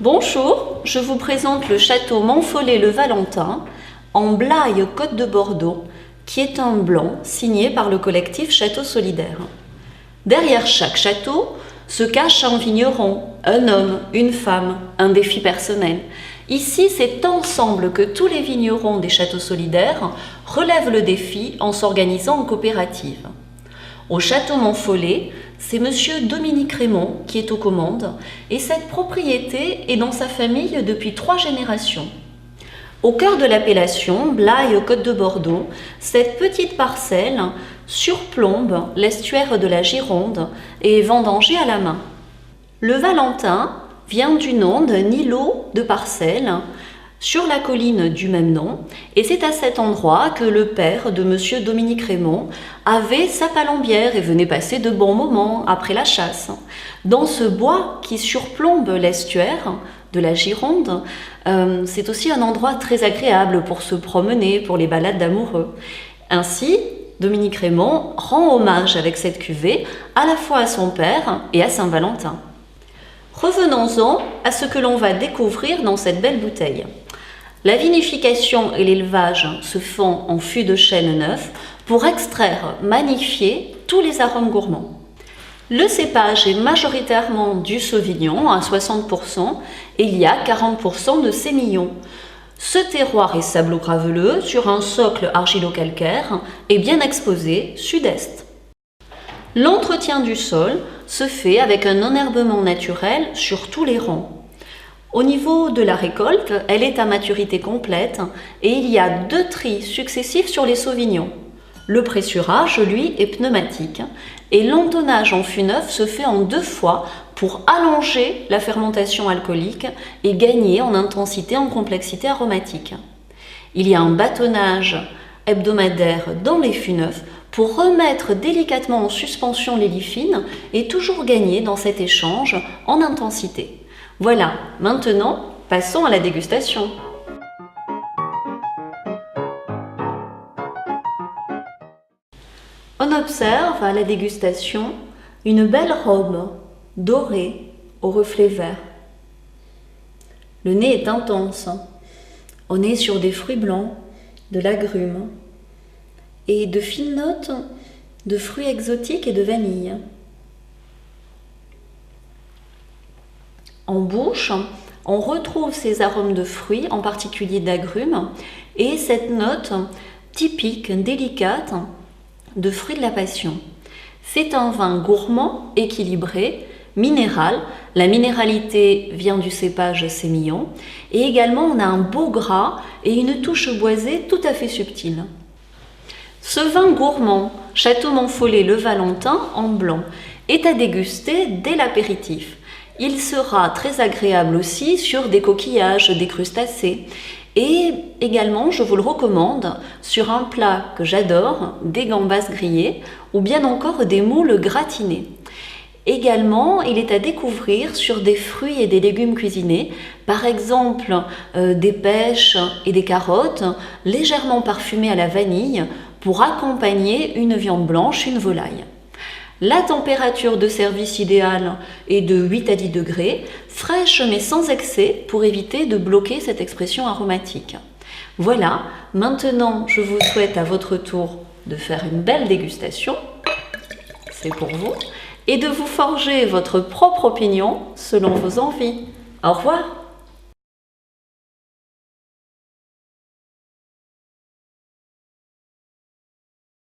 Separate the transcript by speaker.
Speaker 1: Bonjour, je vous présente le château Montfollet-le-Valentin en Blaye, Côte de Bordeaux, qui est un blanc signé par le collectif Château Solidaire. Derrière chaque château se cache un vigneron, un homme, une femme, un défi personnel. Ici, c'est ensemble que tous les vignerons des châteaux solidaires relèvent le défi en s'organisant en coopérative. Au château Montfollet, c'est monsieur Dominique Raymond qui est aux commandes et cette propriété est dans sa famille depuis 3 générations. Au cœur de l'appellation, Blaye, Côte de Bordeaux, cette petite parcelle surplombe l'estuaire de la Gironde et est vendangée à la main. Le Valentin vient du nom d'un îlot de parcelles sur la colline du même nom, et c'est à cet endroit que le père de monsieur Dominique Raymond avait sa palombière et venait passer de bons moments après la chasse. Dans ce bois qui surplombe l'estuaire de la Gironde, c'est aussi un endroit très agréable pour se promener, pour les balades d'amoureux. Ainsi, Dominique Raymond rend hommage avec cette cuvée à la fois à son père et à Saint-Valentin. Revenons-en à ce que l'on va découvrir dans cette belle bouteille. La vinification et l'élevage se font en fût de chêne neuf pour extraire, magnifier tous les arômes gourmands. Le cépage est majoritairement du Sauvignon à 60% et il y a 40% de sémillon. Ce terroir est sablo-graveleux sur un socle argilo-calcaire et bien exposé sud-est. L'entretien du sol se fait avec un enherbement naturel sur tous les rangs. Au niveau de la récolte, elle est à maturité complète et il y a 2 tris successifs sur les sauvignons. Le pressurage, lui, est pneumatique et l'entonnage en fût neuf se fait en 2 fois pour allonger la fermentation alcoolique et gagner en intensité, en complexité aromatique. Il y a un bâtonnage hebdomadaire dans les fûts neufs pour remettre délicatement en suspension les lits fines et toujours gagner dans cet échange en intensité. Voilà, maintenant, passons à la dégustation. On observe à la dégustation une belle robe dorée au reflet vert. Le nez est intense. On est sur des fruits blancs, de l'agrume et de fines notes de fruits exotiques et de vanille. En bouche, on retrouve ces arômes de fruits, en particulier d'agrumes, et cette note typique, délicate, de fruits de la passion. C'est un vin gourmand, équilibré, minéral. La minéralité vient du cépage sémillon. Et également, on a un beau gras et une touche boisée tout à fait subtile. Ce vin gourmand, Château Montfollet-le-Valentin en blanc, est à déguster dès l'apéritif. Il sera très agréable aussi sur des coquillages, des crustacés. Et également, je vous le recommande sur un plat que j'adore, des gambas grillées ou bien encore des moules gratinées. Également, il est à découvrir sur des fruits et des légumes cuisinés, par exemple des pêches et des carottes légèrement parfumées à la vanille pour accompagner une viande blanche, une volaille. La température de service idéale est de 8 à 10 degrés, fraîche mais sans excès pour éviter de bloquer cette expression aromatique. Voilà, maintenant je vous souhaite à votre tour de faire une belle dégustation, c'est pour vous, et de vous forger votre propre opinion selon vos envies. Au revoir!